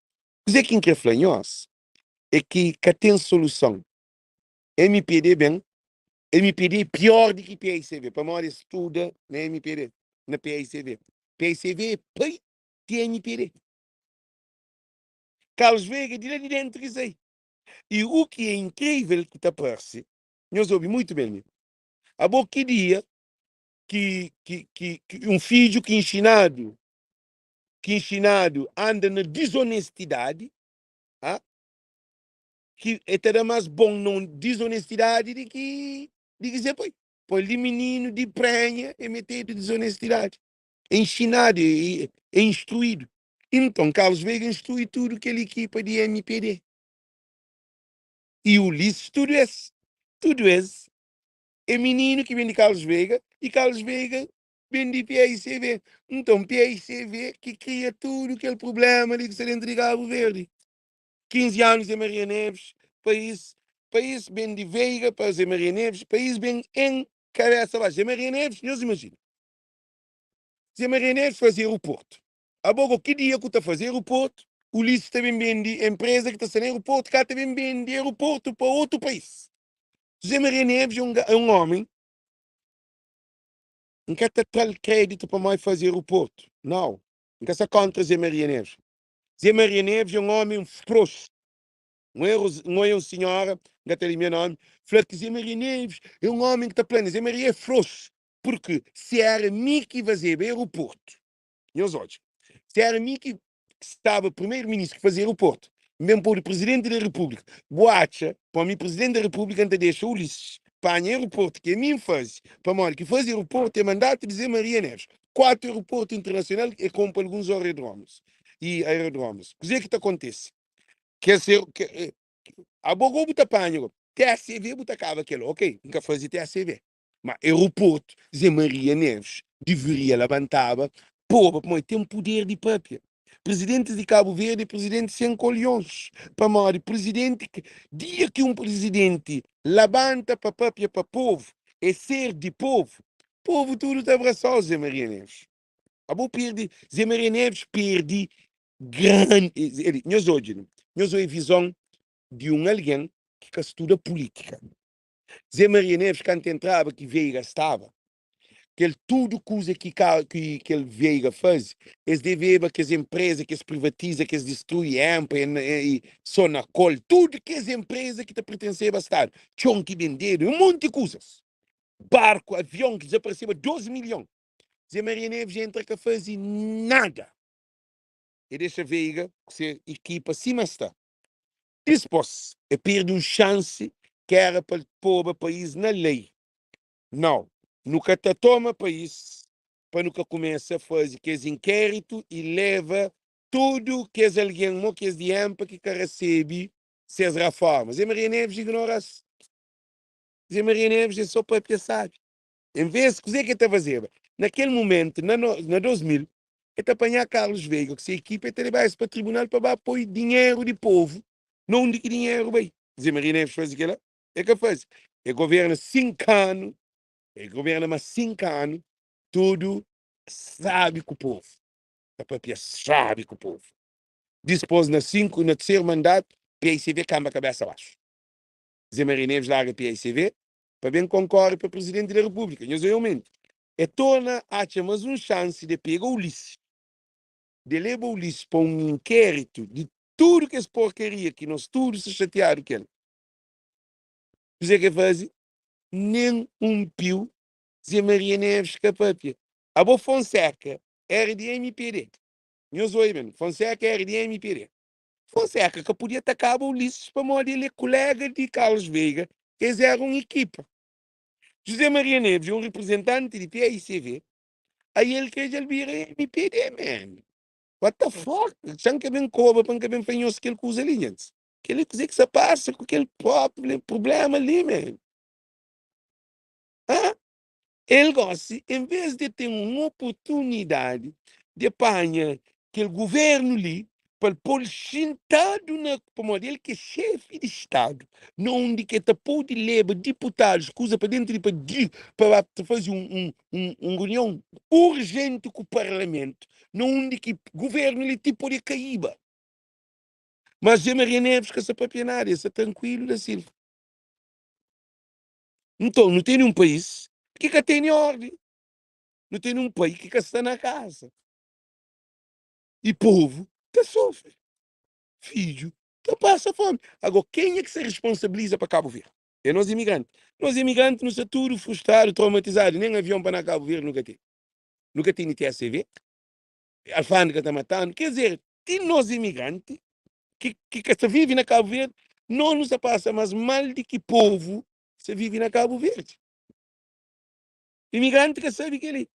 [SPEAKER 1] Dizer que é flanhoso é que tem solução. MPD, bem, MPD é pior do que PICV. Para maior estuda na MPD, na PICV. PICV é pai de MPD. Carlos Veiga de lá de dentro isso aí. E o que é incrível que está parece, nós ouvimos muito bem, a boa dia que um filho que ensinado anda na desonestidade, ah, que é até mais bom não desonestidade de que dizer, pô, ele menino de prenha é metido desonestidade. É ensinado, é instruído. Então, Carlos Veiga instrui tudo aquela equipa de MPD. E o Ulisses, tudo esse, é menino que vem de Carlos Veiga, e Carlos Veiga vem de PICV. Então, PICV que cria tudo aquele problema de que se dentro de Cabo Verde. 15 anos de Maria Neves, país bem de Veiga para Zé Maria Neves, país bem em cabeça baixa. Zé Maria Neves, não se imagina. Zé Maria Neves fazia o Porto. Agora, que dia que está a fazer aeroporto, o Ulisses também vende empresa que está sendo aeroporto, cá também vende aeroporto para outro país. José Maria Neves é um homem, não quer ter crédito para mais fazer aeroporto. Não. Não quer ser contra José Maria Neves. José Maria Neves é um homem frouxo. Não é um senhora, que tem o meu nome, fala que Zé Maria Neves é um homem que está plano. Zé Maria é frouxo. Porque se era mim que fazia aeroporto, meus olhos, se era mim que estava primeiro-ministro que fazia aeroporto, mesmo para o presidente da República, boacha, para mim, presidente da República, ainda deixa Ulisses, para o aeroporto que a mim faz, para mim, que faz aeroporto, é mandato de Zé Maria Neves. 4 aeroportos internacionais e compra alguns aerodromes. E aerodromes. O que é que acontece? Quer ser, a bogo buta panho, TACV buta cava aquilo, ok, nunca fazia TACV. Mas aeroporto, Zé Maria Neves, deveria levantar, pô, mas tem um poder de própria. Presidente de Cabo Verde, presidente sem colhões. Para mim, presidente, dia que um presidente levanta para própria para povo, é ser de povo tudo está abraçado, Zé Maria Neves. A boa perde, Zé Maria Neves perde grande, nós hoje, nós hoje visão de um alguém que estuda política. Zé Maria Neves, quando entrava, que Veiga estava, que ele, tudo coisa que ele Veiga faz, eles devem que as empresas que se privatiza, que se destrui e Sonacol, tudo que as empresas que te pertencem a Estado, tinham que vender, um monte de coisas. Barco, avião que desapareceu 12 milhões. Zé Maria Neves entra que faz nada. E deixa Veiga, que se equipa, cima está. Depois, perde uma chance que era para pôr o país na lei. Não. Nunca te toma país para nunca começa a fazer que é inquérito e leva tudo que é alguém que é de AMPA que recebe essas reformas. Zé Maria Neves ignora-se. Zé Maria Neves é só para pensar. Em vez de cozer que está a fazer, naquele momento, na 2000, é te apanhar Carlos Veiga, que se a equipe é te levar para o tribunal para apoiar dinheiro de povo, não de que dinheiro bem. Zé Maria Neves faz aquilo, é que faz. É governa 5 anos, é governa mais 5 anos, tudo sabe com o povo. A própria sabe com o povo. Depois, no terceiro mandato, PICV camba a cabeça abaixo. Zé Maria Neves larga PICV, para bem concorre para presidente da República. Nós realmente. E torna a mas uma chance de pegar o Ulisses, de levar o Ulisses para um inquérito de tudo que é porcaria, que nós todos se chatearam com ele. Você que faz? Nem um pio, Zé Maria Neves capapia. A boa Fonseca era de MPD. Nós ouvimos, Fonseca era de MPD. Fonseca que podia atacar o Ulisses para morrer, ele é colega de Carlos Veiga, eles eram equipa. José Maria Neves é um representante de PICV, aí ele quer ele vira MPD, man. What the fuck? São que bem cobra, para que bem fanhoso que ele usa ali, gente. Que ele dizer que se passa com aquele problema ali, man. Ah? Ele gosta, em vez de ter uma oportunidade de apanhar aquele governo ali, para pôr sentado na modelo que é chefe de Estado, onde que pode levar deputados, coisa para dentro para fazer uma reunião urgente com o Parlamento, onde que o governo ali tipo de caíba. Mas Zé Maria Neves, que essa papianária, essa tranquilo da Silva. Então, não tem nenhum país que tem ordem. Não tem nenhum país que está na casa. E povo que sofre. filho, tá passa fome. Agora, quem é que se responsabiliza para Cabo Verde? É nós imigrantes. Nós imigrantes não somos tudo frustrados, traumatizados. Nem avião para na Cabo Verde nunca tem. Nunca tem TSV. A alfândega está matando. Quer dizer, tem nós imigrantes que se vive na Cabo Verde, não nos passa mais mal de que povo se vive na Cabo Verde. Imigrante que sabe que ele.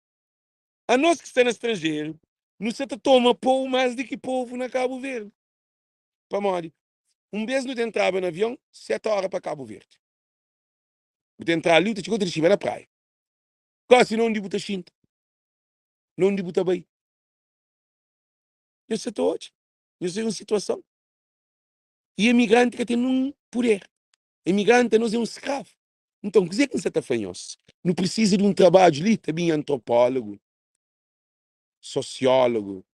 [SPEAKER 1] A nós que está no estrangeiro, não se toma pão mais do que povo na Cabo Verde. Para morrer. Vez não entrava no avião, 7 horas para Cabo Verde. Eu entrar ali, eu chegou na praia. Quase não de botar cinta. Não de botar bem. Eu sei hoje. Eu sei uma situação. E imigrante que tem um poder. Imigrante nós é um escravo. Então, o que é que você está fazendo? Não precisa de um trabalho ali, também antropólogo, sociólogo,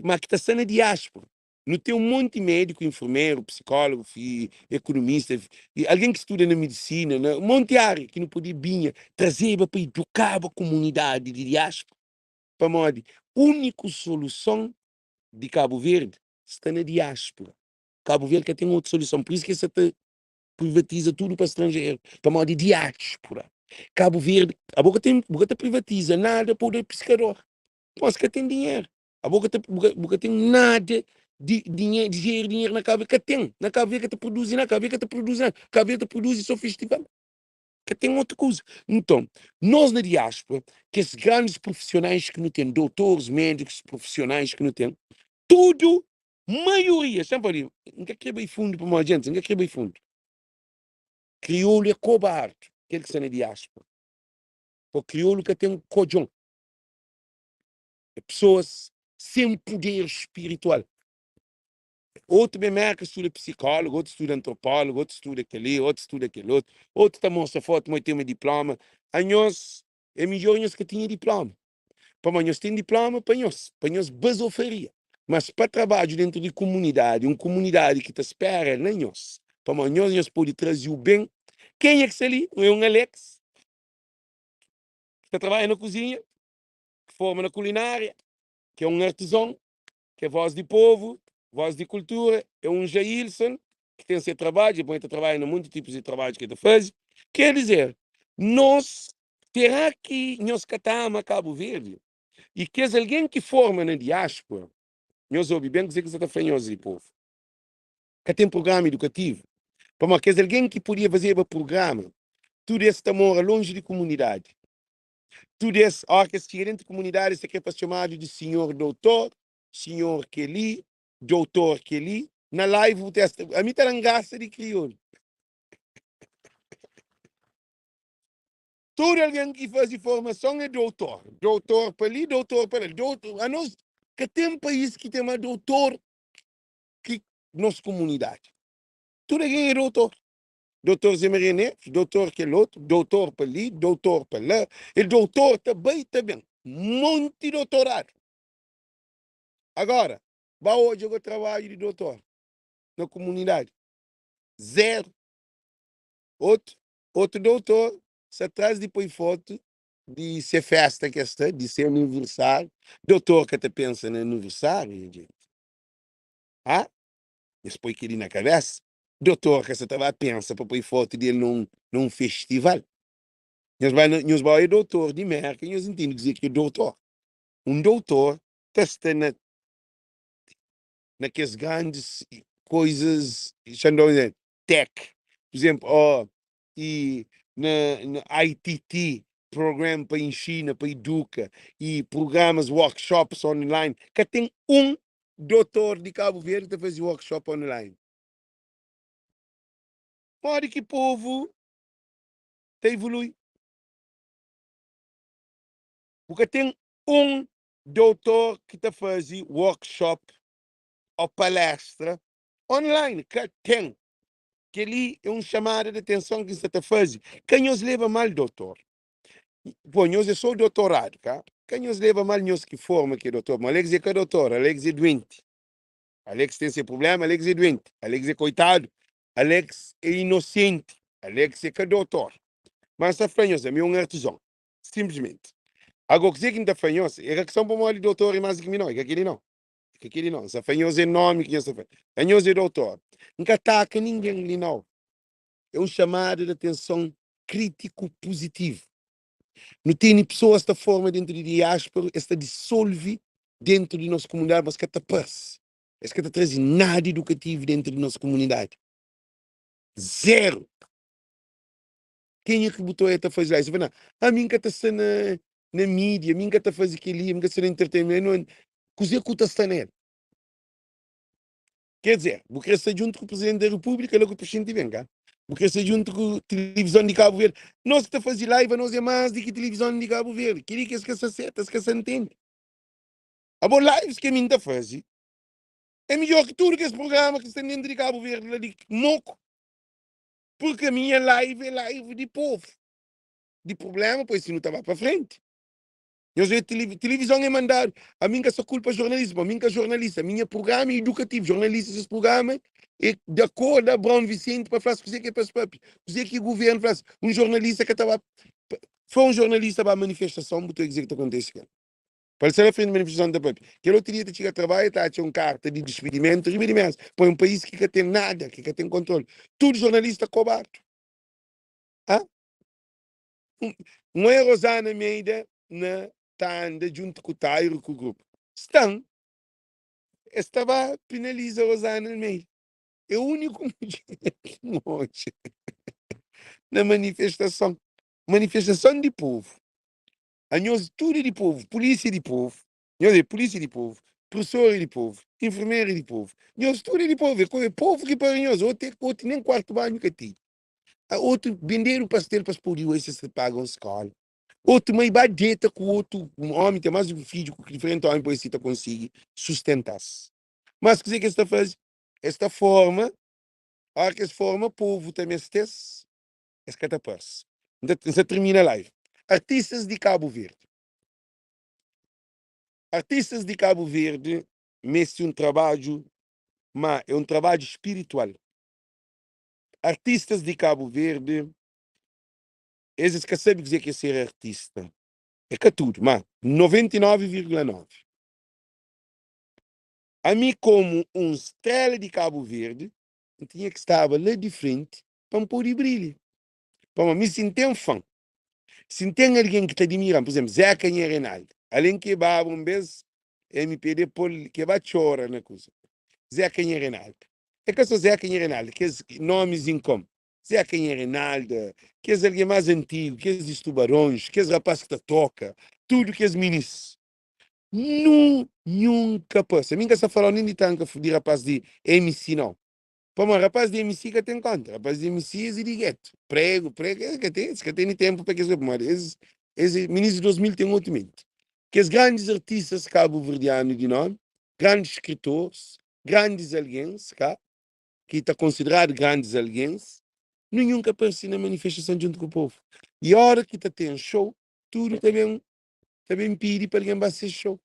[SPEAKER 1] mas que está sendo na diáspora. Não tem um monte de médico, enfermeiro, psicólogo, economista, alguém que estuda na medicina, né? Um monte de área que não podia vir trazer para educar a comunidade de diáspora. Para modo, única solução de Cabo Verde está na diáspora. Cabo Verde que tem outra solução, por isso que você privatiza tudo para estrangeiro, para modo de diáspora. Cabo Verde, a boca privatiza nada para o pescador. Mas que tem dinheiro. A boca tem nada de dinheiro na Cabo Verde que tem. Na Cabo Verde que te produz, na Cabo Verde que te produz, na Cabo Verde que te produz só festival. Que tem outra coisa. Então, nós na diáspora, que esses grandes profissionais que não têm, doutores, médicos, profissionais que não têm, tudo, maioria, sempre ali, nunca quebrei fundo para uma gente, nunca quebrei fundo. Crioulo é cobarde, aquele que está na diáspora. O crioulo que tem um cojão. Pessoas sem poder espiritual. Outro bem que estuda psicólogo, outro estuda antropólogo, outro estuda aquele, outro estuda aquele outro está mostra foto, mas tem um diploma. A nós, é melhor nós que tinha diploma. Para nós tem diploma, para nós basofaria. Mas para trabalho dentro de comunidade, uma comunidade que te espera, nem nós. Para nós pode trazer o bem. Quem é que está ali? É um Alex, que trabalha na cozinha, que forma na culinária, que é um artesão, que é voz de povo, voz de cultura, é um Jailson, que tem seu trabalho, depois trabalha em muitos tipos de trabalho que ele faz. Quer dizer, nós, terá que nós catamos a Cabo Verde, e que é alguém que forma na diáspora, nós ouvimos bem dizer que você está fanhoso, povo, que tem programa educativo, para que é alguém que podia fazer o programa, tudo isso está mora longe de comunidade. Tudo isso, que esse gerente de comunidade, isso aqui é para chamado de senhor doutor, senhor Kelly, doutor Kelly. Na live, a mim está gasta de crioulo. Todo alguém que faz formação é doutor. Doutor para ali, doutor para ali. A nós, que tem país que tem mais doutor que nossa comunidade. Todo alguém é doutor. Doutor Zé Maria Neves, doutor aquele outro, doutor para ali, doutor para lá. E doutor também. Monte de doutorado. Agora, vai hoje eu trabalho de doutor na comunidade. Zero. Outro doutor se atrás de põe foto de ser festa que está, de ser aniversário. Doutor que até pensa no aniversário, gente. Isso põe aquilo na cabeça. Doutor que você estava pensa para pôr foto dele num festival. Nós vai doutor de merda, nós entendemos dizer que é doutor. Um doutor está naquelas grandes coisas, tech, por exemplo, e na ITT, programa para ensina, para educa, e programas, workshops online, que tem um doutor de Cabo Verde que faz workshop online. Pode que o povo te evolui. Porque tem um doutor que está fazendo workshop ou palestra online, que tem. Que ali é um chamado de atenção que você está fazendo. Quem nos leva mal, doutor? Bom, nós é só doutorado, tá? Quem nos leva mal, nós que forma que é doutor? Mas Alex é que é doutor, Alex é doente. Alex tem esse problema, Alex é doente. Alex é coitado. Alex é inocente. Alex é que é doutor. Mas está fanhoso, é um artesão. Simplesmente. Agora, o que é que está fanhoso? É que são para mal doutor e mais que mim não, é que aquele não. que aquele não, se afanhou é nome, que se afanhou é doutor. Nunca ataca ninguém ali, não. É um chamado de atenção crítico positivo. Não tem pessoas desta forma dentro de diáspora, esta dissolve dentro de nossa comunidade, mas que está passa. Esse que está trazendo nada educativo dentro de nossa comunidade. Zero. Quem é que botou a fazer isso? Não, a mim que está na mídia, a mim que está fazendo aquilo, a mim que está no entretenimento, coisa que está nele. Quer dizer, porque está junto com o Presidente da República, logo o Presidente vem cá. Porque está junto com a televisão de Cabo Verde. Nós que está fazendo live, nós é mais do que a televisão de Cabo Verde. Queria que se acerta, que se entende. A boa lives que a mim está fazendo é melhor que tudo que esse programa que está dentro de Cabo Verde, lá de moco. Porque a minha live é live de povo. De problema, pois se não estava para frente. Eu já televisão é mandar. A minha só culpa jornalismo, a minha jornalista, a minha programa é educativo, jornalista esse programa é de acordo com Abrão Vicente para fazer o que é para os papos. O que o governo faz. Um jornalista que estava. Foi um jornalista para a manifestação, botou a dizer que acontece. Para ser a frente da manifestação da PAP. Que ele teria de chegar a trabalho, está a ter uma carta de despedimento, para um país que não tem nada, que não tem controle. Tudo jornalista cobarde. Ah? Não é Rosana Meida, na está anda junto com o Tairo, com o grupo. Estava penaliza Rosana Meida. É o único hoje na manifestação. Manifestação de povo. A nós tudo de povo. Polícia de povo. Polícia de povo. Professor de povo. Enfermeira de povo. Nós tudo de povo. É povo que para nós. Outro nem quarto banho que tem. Outro vender o pastel para os polícias se pagam escola. Outro mãe badeta com outro um homem, tem mais um filho com diferente homem, pois você consegue sustentar-se. Mas o que você está fazendo? Esta forma, a hora que essa forma, o povo também esquece, é que está passa. Então, você termina a live. Artistas de Cabo Verde. Artistas de Cabo Verde, nesse um trabalho, mas é um trabalho espiritual. Artistas de Cabo Verde, eles que sabem dizer que é ser artista. É que tudo, mas 99,9. A mim, como um estrela de Cabo Verde, eu tinha que estar lá de frente para me pôr de brilho. Para me sentir um fã. Se tem alguém que te admira, por exemplo, Zé Canha Reinaldo, além que vai um vez, MPD, que vai chorar na coisa. Zé Canha Reinaldo. É que eu sou Zé Canha Reinaldo, que é nomes em comum. Zé Canha Reinaldo, que é alguém mais antigo, que é dos tubarões, que é rapaz que te toca, tudo que é ministro. Nunca passa. Ninguém está falando nem de tanto de rapaz de MC, não. Para rapaz de MC que tem conta. Rapaz de MC é de gueto. Prego, que tem tempo para que se pomar. Esse ministro de 2000 tem outro mente. Que os grandes artistas cabo-verdianos de nome, grandes escritores, grandes alguéns, que está considerado grandes alguéns, nunca aparece na manifestação junto com o povo. E a hora que está tem show, tudo também pede para alguém fazer show.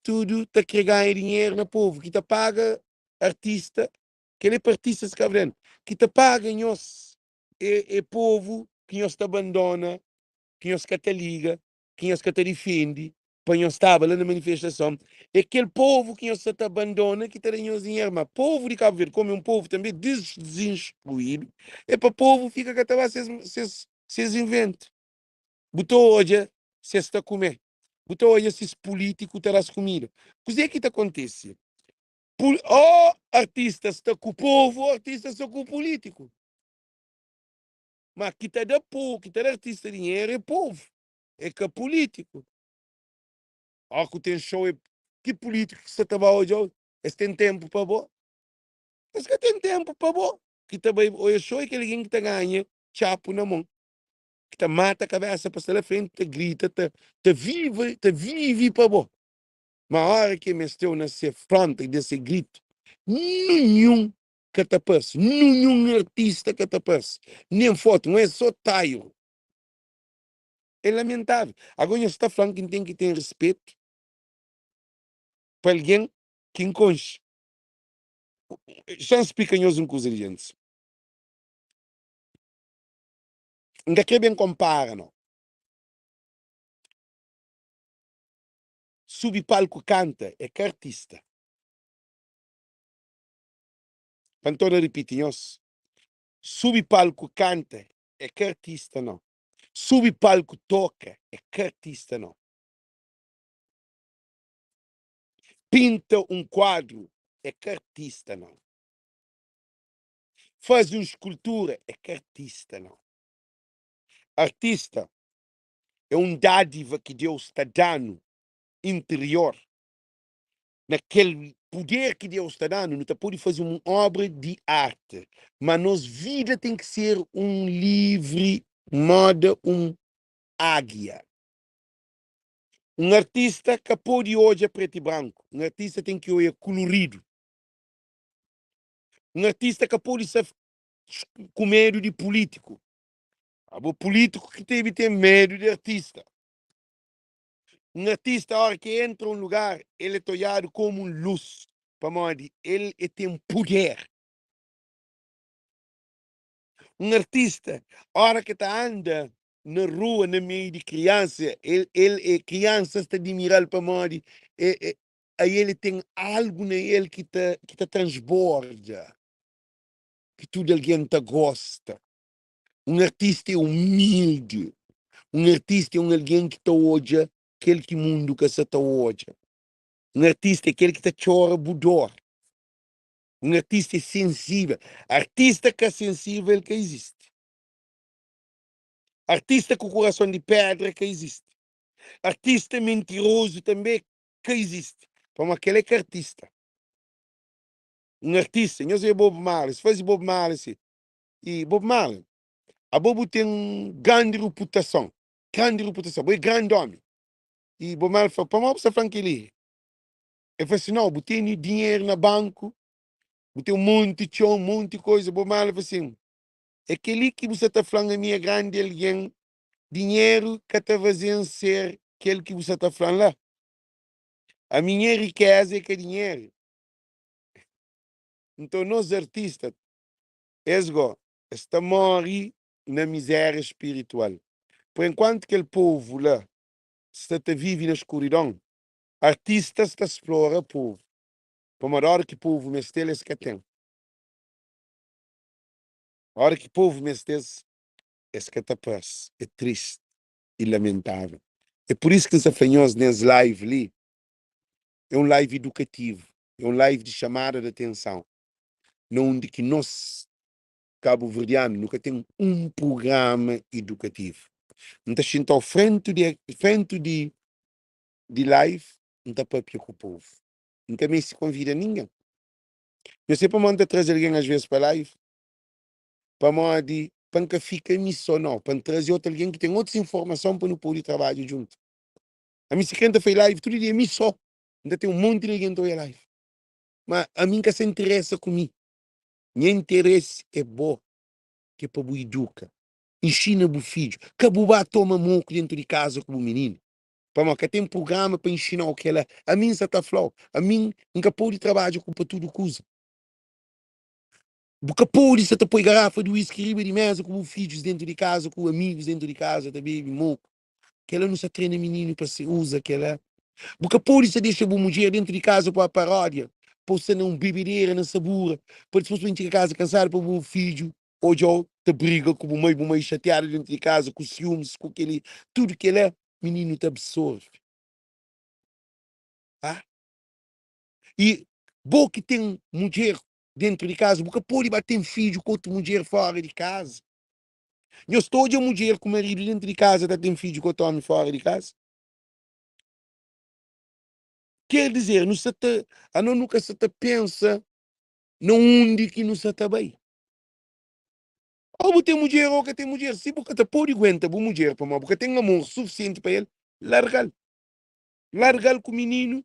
[SPEAKER 1] Tudo está a ganhar dinheiro no povo, que te paga artista, que ele é artista se cabrando, que te paga nós, é povo que nós te abandona, que nós que te liga, que nós que te defende, para nós estar lá na manifestação, é aquele povo que nós te abandona, que te dá nós dinheiro, mas povo de Cabo Verde, como é um povo também desinstruído, é para o povo fica que até se inventa. Botou hoje, se está a comer. Botou hoje esses políticos terás comida. O que é que te acontece? Artista está com o povo, artista está com o político. Mas que está da povo, que está da artista dinheiro é povo. É que é político. Que tem show é que político que você estava hoje? Esse tem tempo para bom. Esse que tem tempo para bom. Que também hoje show é que alguém que está ganha chapo na mão. Que te mata a cabeça, passa na frente, te grita, te vive para bom. Mas a hora que me estou nessa fronte desse grito, nenhum catapaz, nenhum artista catapaz, nem foto, não é só taio. É lamentável. Agora está falando que tem que ter respeito para alguém que enconche. Já explica-nos uma coisa, gente. Ainda que bem compara, não. Sube palco canta, é que artista. Cantora repetinhos. Sube palco canta, é que artista não. Sube palco toca, é que artista não. Pinta um quadro, é que artista não. Faz uma escultura, é que artista não. Artista é um dádiva que Deus está dando interior. Naquele poder que Deus está dando, não está pode fazer uma obra de arte, mas nossa vida tem que ser um livre moda, um águia. Um artista que pode hoje é preto e branco. Um artista tem que olhar colorido. Um artista que pode ser com medo de político. O político que teve ter medo de artista. Um artista, a hora que entra em um lugar, ele é olhado como luz. Ele tem poder. Um artista, a hora que está anda na rua, no meio de criança, ele é criança, está de mirar para modo, aí ele tem algo nele que tá transborda, que tudo alguém tá gosta. Um artista é humilde. Um artista é alguém que está hoje, aquele que mundo que se está hoje. Um artista é aquele que está chora budor. Um artista é sensível. Artista que é sensível que existe. Artista com coração de pedra que existe. Artista mentiroso também que existe. Como aquele é que é artista. Um artista, eu sei Bob Marley, se faz Bob Marley, assim. E Bob Marley, a Bob tem grande reputação. Grande reputação, é grande homem. E Bob Marley fala, para você falar que ele. Eu falei assim, não, eu tenho dinheiro no banco, eu tenho um monte de chão, um monte de coisa. Bob Marley falou assim, é aquele que você está falando a minha grande alguém, dinheiro que está fazendo ser aquele que você está falando lá. A minha riqueza é que é dinheiro. Então, nós artistas, esgo, está morre na miséria espiritual. Por enquanto que o povo lá está vive na escuridão, artistas está explora o povo. Para a hora que o povo mesteles que tem. A hora que o povo mesteles é que está paz. É triste e lamentável. É por isso que os afanhosos nesse live ali é um live educativo. É um live de chamada de atenção. Não de que nós, cabo-verdianos, nunca tem um programa educativo. Não está sentado frente de live, não está para com o povo. Não também se convida ninguém. Eu sempre mando trazer alguém às vezes para live, para modo para que fique emissão, não, para trazer outro alguém que tem outras informações para não poder trabalhar junto. A minha secreta foi live, tudo dia emissão. Ainda tem um monte de alguém que está live. Mas a mim que se interessa comigo. Meu interesse é bom, que é para o educar. Ensina o filho. Que a bobá toma moco dentro de casa com o menino. Para que tem programa para ensinar o que ela. A mim se está falando. A mim nunca pode trabalhar com tudo coisa. Porque pode se põe garrafa de whisky riba de mesa com filhos dentro de casa, com amigos dentro de casa, também moco. Que ela não se treina menino para se usa que ela. Porque pode se deixa a mulher dentro de casa para a paródia. Para você não bebedeira, não sabura. Para depois vir a casa cansado para o filho. Hoje eu te briga com o meio chateado dentro de casa, com ciúmes, com aquele. Tudo que ele é, menino te absorve. Ah? E bom que tem mulher dentro de casa, porque pode bater filho com outra mulher fora de casa. Eu estou de mulher com o marido dentro de casa, tá tem filho com outro homem fora de casa. Quer dizer, não se te, a não nunca se te pensa não onde que não se está bem. Ou tem mulher ou que tem mulher, se porque te pode aguentar a mulher, porque tem amor suficiente para ele, larga-lo. Larga-lo com o menino,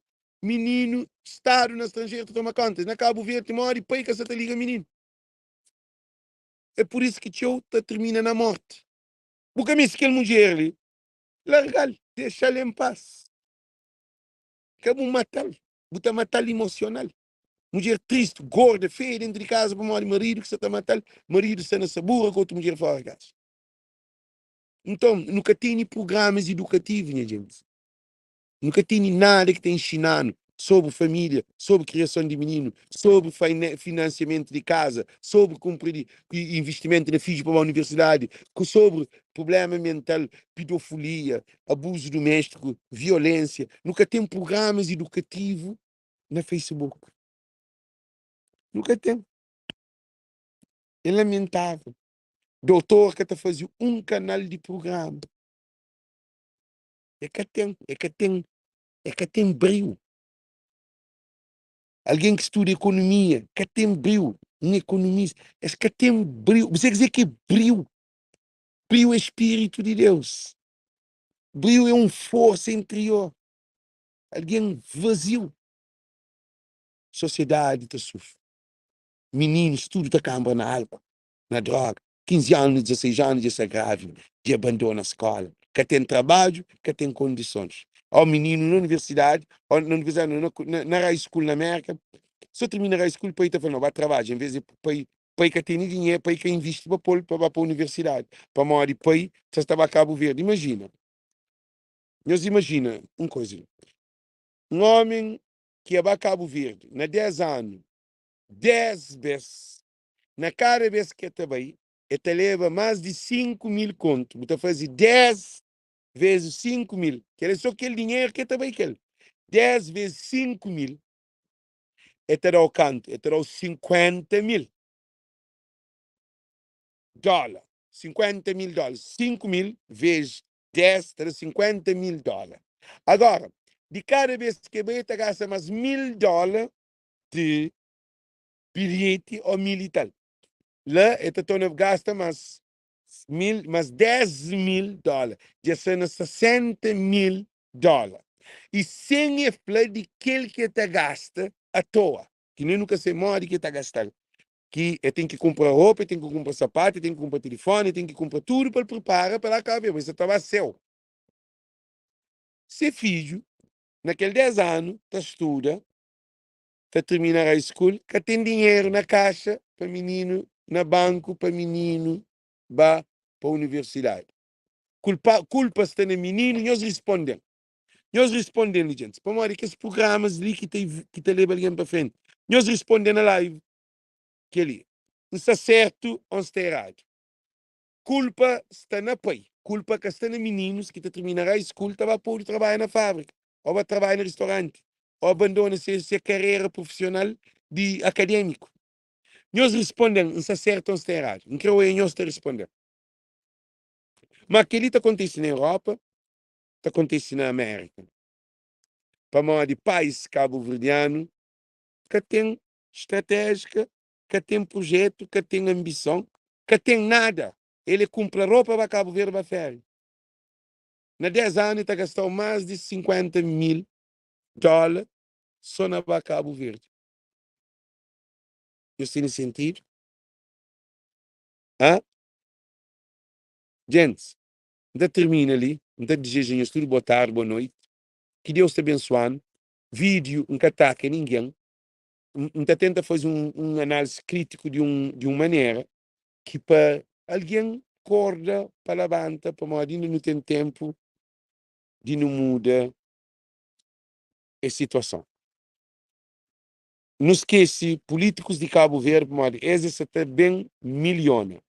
[SPEAKER 1] estado na estrangeira, toma conta. Na Cabo Verde, mora e peca, se te liga menino. É por isso que teu termina na morte. Porque a mim, se aquele mulher ali, larga-lo, deixa-lhe em paz. Que é bom matar-lo, botar matar-lo emocional. Mulher triste, gorda, feia, dentro de casa, para o marido que você está matando, marido sendo essa burra com outra mulher fora de casa. Então, nunca tem programas educativos, minha gente. Nunca tem nada que te ensinando sobre família, sobre criação de menino, sobre financiamento de casa, sobre cumprir investimento na filho para a universidade, sobre problema mental, pedofilia, abuso doméstico, violência. Nunca tem programas educativos na Facebook. Nunca tem. É lamentável. Doutor que está fazendo um canal de programa. É que tem brilho. Alguém que estuda economia, que tem brilho. Um economista, é que tem brilho. Você quer dizer que brilho? Brilho é espírito de Deus. Brilho é uma força interior. Alguém vazio. Sociedade está sofrendo. Meninos, tudo está caindo na álcool, na droga. 15 anos, 16 anos, já se grave, de abandono a escola. Que tem trabalho, que tem condições. Ó menino na universidade, ou na universidade, na high school na América, só termina a high school para ir fazer vai trabalho, em vez de para ir que tem dinheiro, para ir que investe para a universidade. Para morar de pai, você estava a Cabo Verde. Imagina. Nós imagina uma coisa. Um homem que vai a Cabo Verde, na 10 anos, 10 vezes, na cada vez que está bem, ele leva mais de 5.000 contos. Você faz 10 vezes 5.000. Que é só aquele dinheiro que está bem. 10 vezes 5.000. Ele terá o canto. Ele terá os 50.000 dólares. 50.000 dólares. 5.000 vezes 10 terá 50.000 dólares. Agora, de cada vez que ele gasta mais 1.000 dólares de bilhete ou militar. Lá, ele gasta mais 10.000 dólares. Já são 60.000 dólares. E sem falar de aquele que te gasta à toa. Que nem nunca se morre que está gastando. Que tem que comprar roupa, tem que comprar sapato, tem que comprar telefone, tem que comprar tudo para preparar para cá ver. Mas você estava seu. Se filho, naquele 10 anos, tá estuda, tá terminar a escola, que tem dinheiro na caixa para menino, na banco para menino, vá para a universidade. Culpa está no menino, nós respondemos. Nós respondemos, gente. Para morrer que esses programas ali que te levam alguém para frente. Nós respondemos na live. Que ali. Não está certo ou está errado. Culpa está na pai. Culpa que está nos meninos que terminará a escola, vai pôr trabalhar na fábrica, ou vai trabalhar no restaurante, ou abandona sua carreira profissional de acadêmico. Nós respondemos, não está certo ou está errado. Não creio que nós respondemos. Mas aquilo está acontecendo na Europa, está acontecendo na América. Para morar de país cabo-verdiano, que tem estratégia, que tem projeto, que tem ambição, que tem nada. Ele compra roupa para Cabo Verde para férias. Na 10 anos, está gastando mais de 50.000 dólares só na Cabo Verde. Isso tem sentido? Hã? Gente, ainda termina ali. Ainda desejo tudo boa tarde, boa noite. Que Deus te abençoe. Vídeo, não ataque ninguém. Ainda tenta fazer um análise crítico de uma maneira que para alguém acorda para levanta, para morar não tem tempo de não mudar a situação. Não esquece, políticos de Cabo Verde, esses até bem milhões.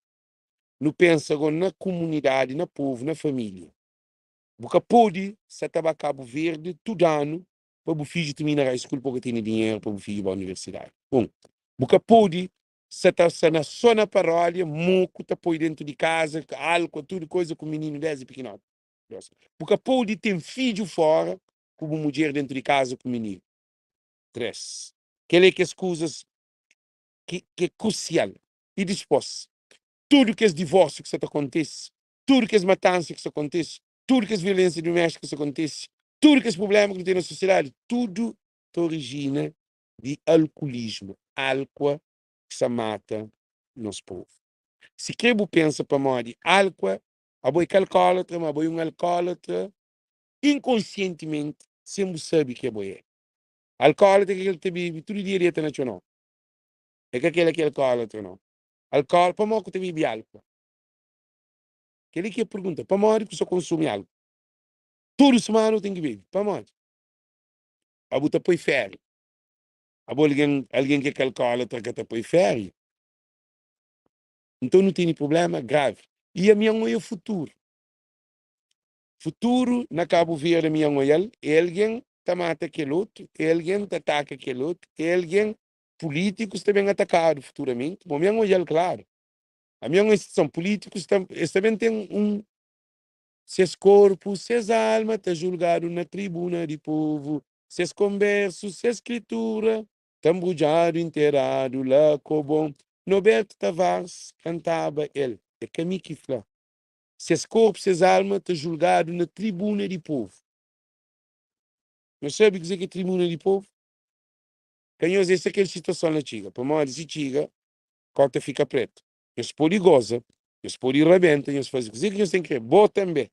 [SPEAKER 1] Não pensa agora na comunidade, na povo, na família. Porque pode, se estava Cabo Verde, todo ano, para o filho terminar a escola, porque tem dinheiro para o filho ir para a universidade. Bom, porque pode, se está só na paróquia, moco, está por dentro de casa, álcool, tudo coisa com o menino desde pequeno. Porque pode ter filho fora, como mulher dentro de casa com o menino. 3. Que as coisas que é crucial. E depois, tudo que é divórcio que acontece, tudo que é matança que acontece, tudo que é violência doméstica que acontece, tudo que é problema que tem na sociedade, tudo origina de alcoolismo. Álcool que se mata nos povos. Se quem pensa para morrer, álcool, a boi alcoólatra, a boi alcoólatra, inconscientemente, sempre sabe que é boi. Alcoólatra que ele te vive todo dia dieta nacional. É que aquele que é alcoólatra, não. Alcool, para morrer que te vive álcool. Aquele que pergunta, para morrer que só consome álcool. Todo semana tem que beber, para morrer. a botar põe férias. Alguém que calcula que está põe férias. Então não tem problema grave. E a minha mãe é o futuro. Futuro, na Cabo Verde, a minha mãe é alguém que mata aquele outro, é alguém que ataca aquele outro, é alguém políticos também atacados futuramente. Bom, minha mãe claro. A minha mãe são políticos, eles também têm seus corpos, suas almas, está julgado na tribuna de povo, seus conversos, sua escritura, tambujado, inteirado, lá, cobom. Norberto Tavares cantava ele, é caminho que fala. Seus corpos, suas almas, está julgado na tribuna de povo. Não sabe dizer que é tribuna de povo? Canhões, essa é aquela situação na Chiga. Para mim, se Chiga, corta fica preto. Eles podem gozar, eles podem rebentar, eles fazem o que eles têm que querer. Boa também.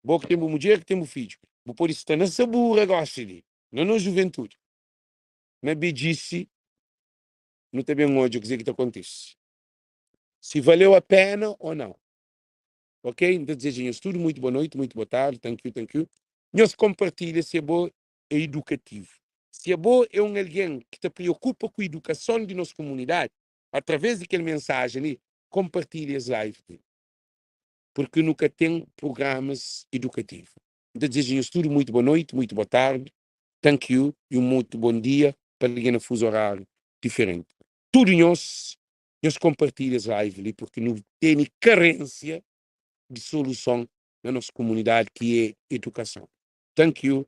[SPEAKER 1] Boa que temos mulher, que temos filho. Vou por isso estar nessa burra, gosta de. Não na juventude. Na bedice, não tem bem ódio o que está acontecendo. Se valeu a pena ou não. Ok? Então, desejamos tudo muito boa noite, muito boa tarde. Thank you. Nós compartilha se é bom é educativo. Se é bom é alguém que te preocupa com a educação de nossa comunidade, através daquela mensagem ali, compartilha as lives. Porque nunca tem programas educativos. Então, desejamos tudo muito boa noite, muito boa tarde. Thank you e muito bom dia para alguém no fuso horário diferente. Tudo nós compartilhamos a live ali porque não tem carência de solução na nossa comunidade que é educação. Thank you.